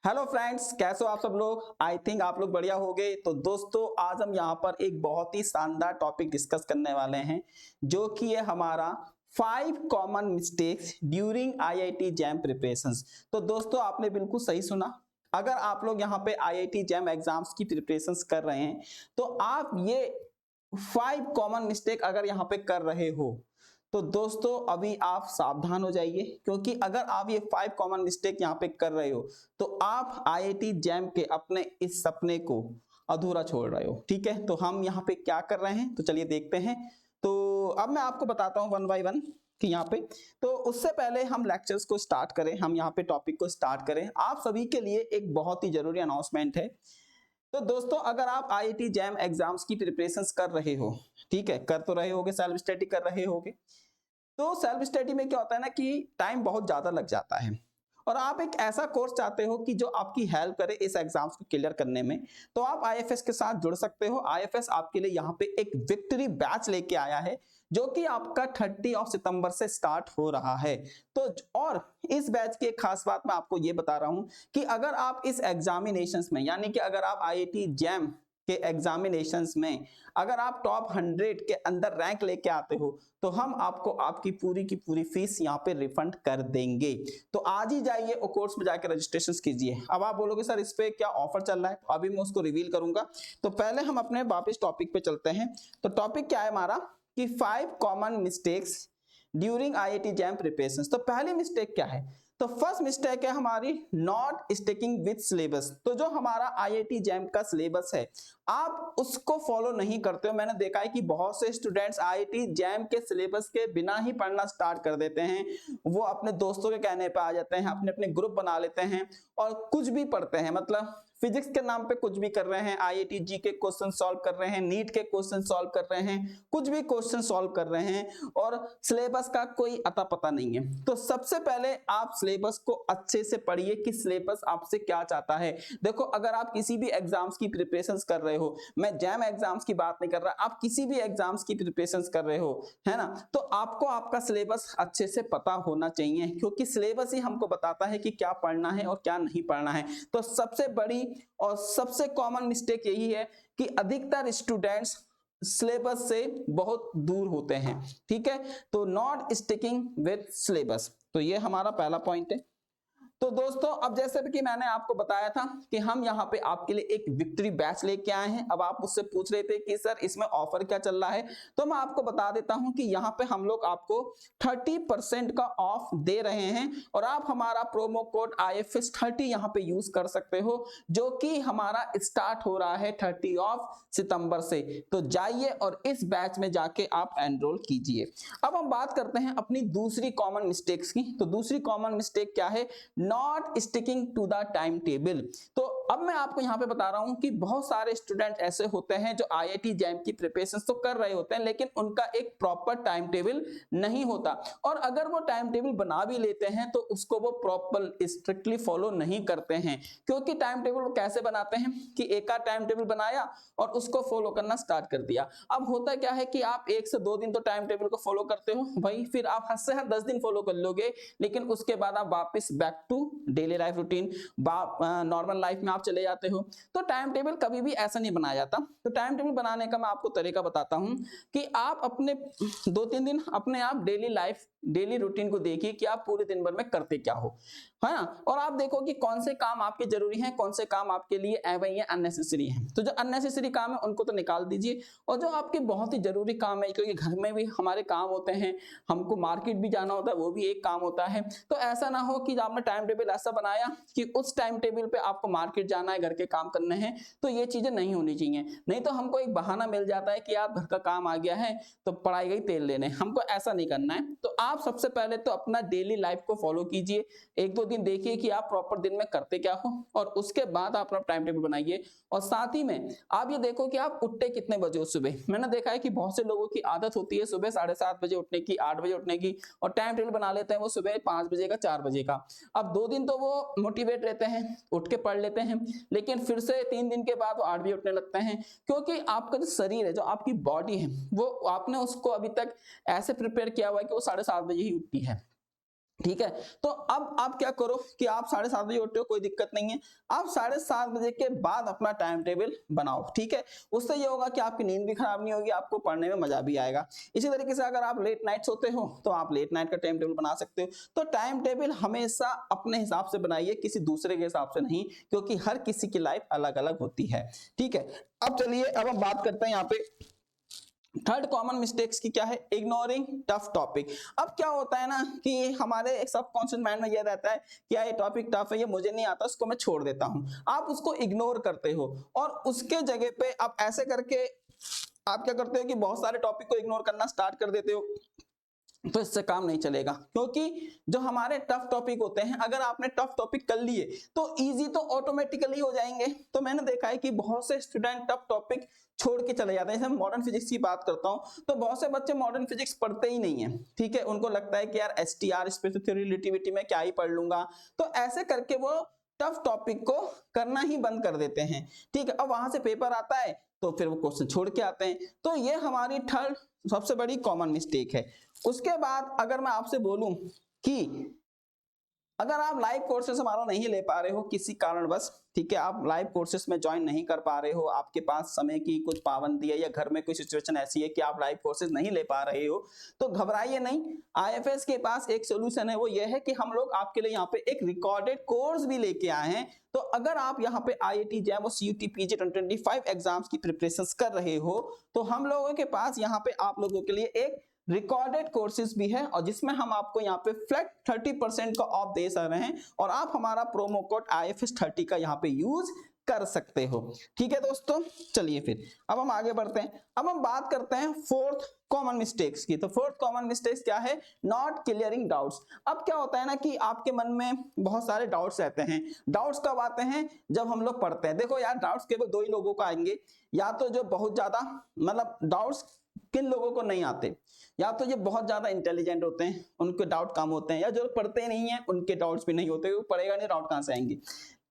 Hello friends, कैसे हो आप सब लोग। आई थिंक आप लोग बढ़िया होंगे। तो दोस्तों, आज हम यहाँ पर एक बहुत ही शानदार टॉपिक डिस्कस करने वाले हैं, जो कि है हमारा 5 common mistakes during IIT jam preparations. तो दोस्तों, आपने बिल्कुल सही सुना। अगर आप लोग यहाँ पे आईआईटी जैम एग्जाम्स की प्रिपरेशंस कर रहे हैं, तो आप ये 5 कॉमन मिस्टेक अगर यहाँ पे कर रहे हो, तो दोस्तों अभी आप सावधान हो जाइए, क्योंकि अगर आप ये 5 कॉमन मिस्टेक यहाँ पे कर रहे हो, तो आप आईआईटी जैम के अपने इस सपने को अधूरा छोड़ रहे हो। ठीक है, तो हम यहाँ पे क्या कर रहे हैं, तो चलिए देखते हैं। तो अब मैं आपको बताता हूँ वन बाय वन कि यहाँ पे, तो उससे पहले हम लेक्चर्स को स्टार्ट करें, हम यहाँ पे टॉपिक को स्टार्ट करें, आप सभी के लिए एक बहुत ही जरूरी अनाउंसमेंट है। तो दोस्तों, अगर आप आईआईटी जैम एग्जाम्स की प्रिपरेशंस कर रहे हो, ठीक है, कर तो रहे होगे, सेल्फ स्टडी कर रहे होगे, तो सेल्फ स्टडी में क्या होता है ना कि टाइम बहुत ज्यादा लग जाता है, और आप एक ऐसा कोर्स चाहते हो कि जो आपकी हेल्प करे इस एग्जाम्स को क्लियर करने में, तो आप आईएफएस के साथ जुड़ सकते हो। आईएफएस आपके लिए यहाँ पे एक विक्ट्री बैच लेके आया है, जो कि आपका 30 सितंबर से स्टार्ट हो रहा है। तो और इस बैच की एक खास बात मैं आपको ये बता रहा हूं कि अगर आप इस एग्जामिनेशंस में, यानी कि अगर आप आईआईटी जैम के एग्जामिनेशंस में अगर आप टॉप 100 के अंदर रैंक लेके आते हो, तो हम आपको आपकी पूरी की पूरी फीस यहाँ पे रिफंड कर देंगे। तो आज ही जाइए और कोर्स में जाकर रजिस्ट्रेशन कीजिए। अब आप बोलोगे सर इस पे क्या ऑफर चल रहा है, तो अभी मैं उसको रिवील करूंगा। तो पहले हम अपने वापस टॉपिक पे चलते हैं। तो टॉपिक क्या है हमारा कि 5 common mistakes during IIT jam preparation. तो पहली मिस्टेक क्या है, तो फर्स्ट मिस्टेक है हमारी नॉट स्टिकिंग विथ सिलेबस। तो जो हमारा आईआईटी जैम का सिलेबस है, आप उसको फॉलो नहीं करते हो। मैंने देखा है कि बहुत से स्टूडेंट्स आईआईटी जैम के सिलेबस के बिना ही पढ़ना स्टार्ट कर देते हैं। वो अपने दोस्तों के कहने पे आ जाते हैं, अपने अपने ग्रुप बना लेते हैं और कुछ भी पढ़ते हैं, मतलब फिजिक्स के नाम पे कुछ भी कर रहे हैं, आईआईटी जी के क्वेश्चन सॉल्व कर रहे हैं, नीट के क्वेश्चन सॉल्व कर रहे हैं, कुछ भी क्वेश्चन सॉल्व कर रहे हैं, और सिलेबस का कोई अता पता नहीं है। तो सबसे पहले आप सिलेबस को अच्छे से पढ़िए कि सिलेबस आपसे क्या चाहता है। देखो, अगर आप किसी भी एग्जाम्स की प्रिपरेशंस कर रहे हो, मैं जैम एग्जाम्स की बात नहीं कर रहा, आप किसी भी एग्जाम्स की प्रिपरेशंस कर रहे हो, है ना, तो आपको आपका सिलेबस अच्छे से पता होना चाहिए, क्योंकि सिलेबस ही हमको बताता है कि क्या पढ़ना है और क्या नहीं पढ़ना है। तो सबसे बड़ी और सबसे कॉमन मिस्टेक यही है कि अधिकतर स्टूडेंट्स सिलेबस से बहुत दूर होते हैं। ठीक है, तो नॉट स्टिकिंग विथ सिलेबस, तो ये हमारा पहला पॉइंट है। तो दोस्तों, अब जैसे कि मैंने आपको बताया था कि हम यहाँ पे आपके लिए एक विक्ट्री बैच लेके आए हैं। अब आप मुझसे पूछ रहे थे कि सर इसमें ऑफर क्या चल रहा है, तो मैं आपको बता देता हूं कि यहाँ पे हम लोग आपको 30% का ऑफ दे रहे हैं, और आप हमारा प्रोमो कोड IFS30 यहाँ पे यूज कर सकते हो, जो कि हमारा स्टार्ट हो रहा है 30 सितंबर से। तो जाइए और इस बैच में जाके आप एनरोल कीजिए। अब हम बात करते हैं अपनी दूसरी कॉमन मिस्टेक्स की। तो दूसरी कॉमन मिस्टेक क्या है, not sticking to the time table. तो अब मैं आपको यहाँ पे बता रहा हूं कि बहुत सारे स्टूडेंट ऐसे होते हैं जो आईआईटी जैम की प्रिपरेशन तो कर रहे होते हैं, लेकिन उनका एक प्रॉपर टाइम टेबल नहीं होता, और अगर वो टाइम टेबल बना भी लेते हैं तो उसको वो प्रॉपर स्ट्रिक्टली फॉलो नहीं करते हैं। क्योंकि टाइम टेबल वो कैसे बनाते हैं कि एक आध टाइम टेबल बनाया और उसको फॉलो करना स्टार्ट कर दिया। अब होता क्या है कि आप 1 से 2 दिन तो टाइम टेबल को फॉलो करते हो भाई, फिर आप हद से हद 10 दिन फॉलो कर लोगे, लेकिन उसके बाद आप वापस back to daily life routine, normal life में आप चले जाते हो। तो टाइम टेबल कभी भी ऐसा नहीं बनाया जाता। तो टाइम टेबल बनाने का मैं आपको तरीका बताता हूं कि आप अपने 2-3 दिन अपने आप डेली लाइफ, डेली रूटीन को देखिए कि आप पूरे दिन भर में करते क्या हो, है ना, और आप देखो कि कौन से काम आपके जरूरी हैं, कौन से काम आपके लिए अननेसेसरी हैं। तो जो अननेसेसरी काम है उनको तो निकाल दीजिए, और जो आपके बहुत ही जरूरी काम है, क्योंकि घर में भी हमारे काम होते हैं, हमको मार्केट भी जाना होता है, वो भी एक काम होता है। तो ऐसा ना हो कि आपने टाइम टेबल ऐसा बनाया कि उस टाइम टेबल पे आपको मार्केट जाना है, घर के काम करने हैं, तो ये चीजें नहीं होनी चाहिए। नहीं तो हमको एक बहाना मिल जाता है कि यार घर का काम आ गया है तो पढ़ाई गई तेल लेने, हमको ऐसा नहीं करना है। तो आप सबसे पहले तो अपना डेली लाइफ को फॉलो कीजिए, 1-2 दिन देखिए कि आप प्रॉपर दिन में करते क्या हो, और उसके बाद आप अपना टाइम टेबल बनाइए। और साथ ही में आप ये देखो कि आप उठते कितने बजे हो सुबह। मैंने देखा है कि बहुत से लोगों की आदत होती है सुबह 7:30 बजे उठने की, 8 बजे उठने की, और टाइम टेबल बना लेते हैं वो सुबह 5 बजे का, 4 बजे का। अब 2 दिन तो वो मोटिवेट रहते हैं, उठ के पढ़ लेते हैं, लेकिन फिर से 3 दिन के बाद वो 8 बजे उठने लगते हैं, क्योंकि आपका जो शरीर है, जो आपकी बॉडी है, वो आपने उसको अभी तक ऐसे प्रिपेयर किया हुआ है कि वो 7:30 बजे ही उठती है। ठीक है। तो अब आप क्या करो कि आप 7:30 बजे उठते हो, कोई दिक्कत नहीं है, आप 7:30 बजे के बाद अपना टाइम टेबल बनाओ। ठीक है, उससे ये होगा कि आपकी नींद भी खराब नहीं होगी, आपको पढ़ने में मजा भी आएगा। इसी तरीके से अगर आप लेट नाइट सोते हो तो आप लेट नाइट का टाइम टेबल बना सकते हो। तो टाइम टेबल हमेशा अपने हिसाब से बनाइए, किसी दूसरे के हिसाब से नहीं, क्योंकि हर किसी की लाइफ अलग अलग होती है। ठीक है, अब चलिए अब हम बात करते हैं यहाँ पे थर्ड कॉमन मिस्टेक्स की क्या है, इग्नोरिंग टफ टॉपिक। अब क्या होता है ना कि हमारे एक सबकॉन्शियस माइंड में ये रहता है कि यार ये टॉपिक टफ है, ये मुझे नहीं आता, उसको मैं छोड़ देता हूं। आप उसको इग्नोर करते हो और उसके जगह पे आप ऐसे करके आप क्या करते हो कि बहुत सारे टॉपिक को इग्नोर करना स्टार्ट कर देते हो। तो इससे काम नहीं चलेगा, क्योंकि जो हमारे टफ टॉपिक होते हैं, अगर आपने टफ टॉपिक कर लिए तो इजी तो ऑटोमेटिकली हो जाएंगे। तो मैंने देखा है कि बहुत से स्टूडेंट टफ टॉपिक छोड़ के चले जाते हैं। जैसे मॉडर्न फिजिक्स की बात करता हूं तो बहुत से बच्चे मॉडर्न फिजिक्स पढ़ते ही नहीं है। ठीक है, उनको लगता है कि यार एसटीआर स्पेशल थ्योरी रिलेटिविटी में क्या ही पढ़ लूंगा, तो ऐसे करके वो टफ टॉपिक को करना ही बंद कर देते हैं। ठीक है, अब वहां से पेपर आता है तो फिर वो क्वेश्चन छोड़ के आते हैं। तो ये हमारी थर्ड सबसे बड़ी कॉमन मिस्टेक है। उसके बाद अगर मैं आपसे बोलूं कि अगर आप लाइव कोर्सेस हमारा नहीं ले पा रहे हो किसी कारणवश, ठीक है, आप लाइव कोर्सेस में ज्वाइन नहीं कर पा रहे हो, आपके पास समय की कुछ पाबंदी है या घर में कोई सिचुएशन ऐसी है कि आप लाइव कोर्सेस नहीं ले पा रहे हो, तो घबराइए नहीं। आईएफएस के पास एक सोल्यूशन है, वो ये है कि हम लोग आपके लिए यहाँ पे एक रिकॉर्डेड कोर्स भी लेके आए हैं। तो अगर आप यहाँ पे आईआईटी जैम और सीयूटी पीजी 2025 एग्जाम्स की प्रिपरेशंस कर रहे हो, तो हम लोगों के पास यहाँ पे आप लोगों के लिए एक रिकॉर्डेड कोर्सेज भी है, और जिसमें हम आपको यहाँ पे फ्लैट 30% का ऑफ दे रहे हैं, और आप हमारा प्रोमो कोड IFS30 का यहाँ पे यूज कर सकते हो। ठीक है दोस्तों, चलिए फिर अब हम आगे बढ़ते हैं। अब हम बात करते हैं फोर्थ कॉमन मिस्टेक्स की। तो फोर्थ कॉमन मिस्टेक्स क्या है, नॉट क्लियरिंग डाउट्स। अब क्या होता है ना कि आपके मन में बहुत सारे डाउट्स रहते हैं। डाउट्स कब आते हैं, जब हम लोग पढ़ते हैं। देखो यार, डाउट्स केवल दो ही लोगों को आएंगे, या तो जो बहुत ज्यादा मतलब डाउट्स किन लोगों को नहीं आते, या तो ये बहुत ज्यादा इंटेलिजेंट होते हैं, उनके डाउट कम होते हैं, या जो पढ़ते नहीं है उनके डाउट्स भी नहीं होते, वो पढ़ेगा नहीं, डाउट कहां से आएंगे।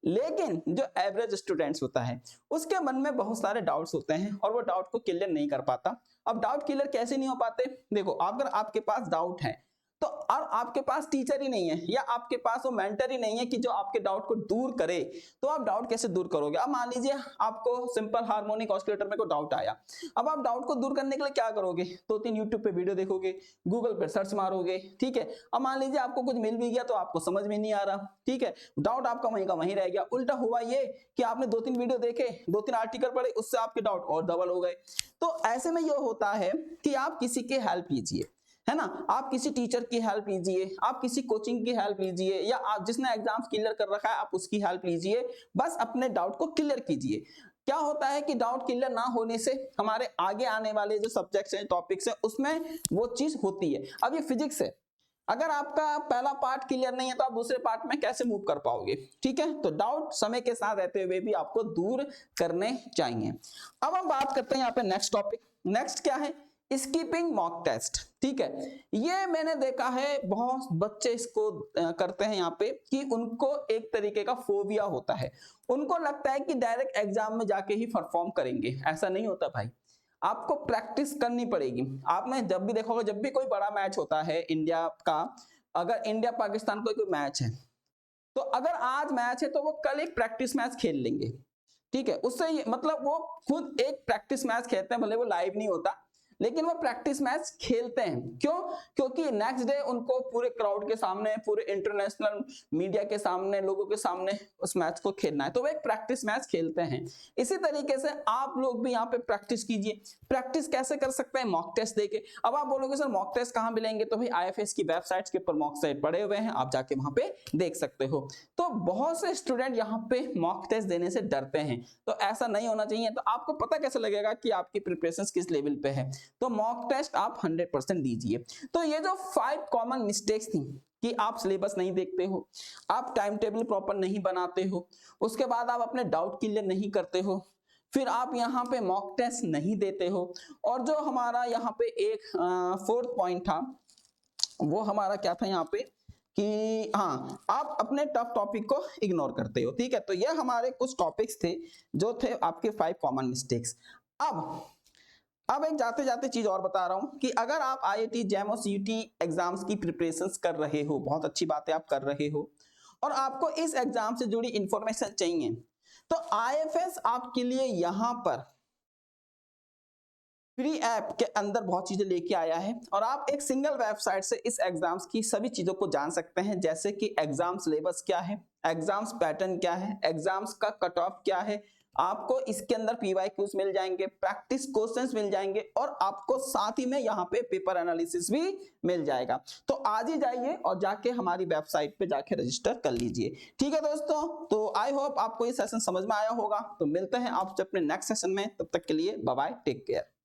लेकिन जो एवरेज स्टूडेंट्स होता है उसके मन में बहुत सारे डाउट्स होते हैं और वो डाउट को क्लियर नहीं कर पाता। अब डाउट क्लियर कैसे नहीं हो पाते, देखो अगर आपके पास डाउट है तो और आपके पास टीचर ही नहीं है या आपके पास वो मेंटर ही नहीं है कि जो आपके डाउट को दूर करे, तो आप डाउट कैसे दूर करोगे। अब मान लीजिए आपको सिंपल हार्मोनिक ऑसिलेटर में कोई डाउट आया, अब आप डाउट को दूर करने के लिए क्या करोगे, 2-3 यूट्यूब पे वीडियो देखोगे, गूगल पे सर्च मारोगे। ठीक है, अब मान लीजिए आपको कुछ मिल भी गया तो आपको समझ में नहीं आ रहा, ठीक है, डाउट आपका वहीं का वहीं रह गया। उल्टा हुआ ये कि आपने 2-3 वीडियो देखे, 2-3 आर्टिकल पढ़े, उससे आपके डाउट और डबल हो गए। तो ऐसे में ये होता है कि आप किसी की हेल्प लीजिए, है ना, आप किसी टीचर की हेल्प लीजिए, आप किसी कोचिंग की हेल्प लीजिए, या आप जिसने एग्जाम्स क्लियर कर रखा है आप उसकी हेल्प लीजिए, बस अपने डाउट को क्लियर कीजिए। क्या होता है कि डाउट क्लियर ना होने से हमारे आगे आने वाले जो सब्जेक्ट्स हैं, टॉपिक्स हैं, उसमें वो चीज होती है। अब ये फिजिक्स है, अगर आपका पहला पार्ट क्लियर नहीं है तो आप दूसरे पार्ट में कैसे मूव कर पाओगे। ठीक है, तो डाउट समय के साथ रहते हुए भी आपको दूर करने चाहिए। अब हम बात करते हैं यहाँ पे नेक्स्ट टॉपिक। नेक्स्ट क्या है, स्कीपिंग मॉक टेस्ट। ठीक है, ये मैंने देखा है बहुत बच्चे इसको करते हैं यहाँ पे कि उनको एक तरीके का फोबिया होता है, उनको लगता है कि डायरेक्ट एग्जाम में जाके ही परफॉर्म करेंगे। ऐसा नहीं होता भाई, आपको प्रैक्टिस करनी पड़ेगी। आपने जब भी देखा होगा, जब भी कोई बड़ा मैच होता है इंडिया का, अगर इंडिया पाकिस्तान कोई मैच है, तो अगर आज मैच है तो वो कल एक प्रैक्टिस मैच खेल लेंगे। ठीक है, उससे मतलब वो खुद एक प्रैक्टिस मैच खेलते हैं, भले वो लाइव नहीं होता, लेकिन वो प्रैक्टिस मैच खेलते हैं। क्यों, क्योंकि नेक्स्ट डे उनको पूरे क्राउड के सामने, पूरे इंटरनेशनल मीडिया के सामने, लोगों के सामने उस मैच को खेलना है, तो वो एक प्रैक्टिस मैच खेलते हैं। इसी तरीके से आप लोग भी यहाँ पे प्रैक्टिस कीजिए। प्रैक्टिस कैसे कर सकते हैं, मॉक टेस्ट देके। अब आप बोलोगे सर मॉक टेस्ट कहाँ मिलेंगे, तो भाई आईएफएस की वेबसाइट्स के ऊपर मॉक टेस्ट पड़े हुए हैं, आप जाके वहां पे देख सकते हो। तो बहुत से स्टूडेंट यहाँ पे मॉक टेस्ट देने से डरते हैं, तो ऐसा नहीं होना चाहिए। तो आपको पता कैसे लगेगा कि आपकी प्रिपरेशन किस लेवल पे है, तो मॉक टेस्ट आप 100% दीजिए। तो ये जो 5 कॉमन मिस्टेक्स थी कि आप सिलेबस नहीं देखते हो, आप टाइम टेबल प्रॉपर नहीं बनाते हो, उसके बाद आप अपने डाउट क्लियर नहीं करते हो, फिर आप यहाँ पे मॉक टेस्ट नहीं देते हो, और जो हमारा यहाँ पे एक 4th पॉइंट था, वो हमारा क्या था यहाँ पे कि हाँ, आप अपने टफ टॉपिक को इग्नोर करते हो। ठीक है, तो ये हमारे कुछ टॉपिक्स थे जो थे आपके 5 कॉमन मिस्टेक्स। अब अब एक जाते जाते चीज और बता रहा हूं कि अगर आप IIT जैम और CUET एग्जाम्स की प्रिपरेशंस कर रहे हो, बहुत अच्छी बात है आप कर रहे हो, और आपको इस एग्जाम से जुड़ी इंफॉर्मेशन चाहिए, तो IFS आपके लिए यहां पर फ्री ऐप के अंदर बहुत चीजें लेके आया है और आप एक सिंगल वेबसाइट से इस एग्जाम्स की सभी चीजों को जान सकते हैं, जैसे कि एग्जाम सिलेबस क्या है, एग्जाम्स पैटर्न क्या है, एग्जाम्स का कट ऑफ क्या है, आपको इसके अंदर PYQs मिल जाएंगे, प्रैक्टिस क्वेश्चंस मिल जाएंगे और आपको साथ ही में यहाँ पे पेपर एनालिसिस भी मिल जाएगा। तो आज ही जाइए और जाके हमारी वेबसाइट पे जाके रजिस्टर कर लीजिए। ठीक है दोस्तों, तो आई होप आपको ये सेशन समझ में आया होगा। तो मिलते हैं आपसे अपने नेक्स्ट सेशन में, तब तक के लिए बाय बाय, टेक केयर।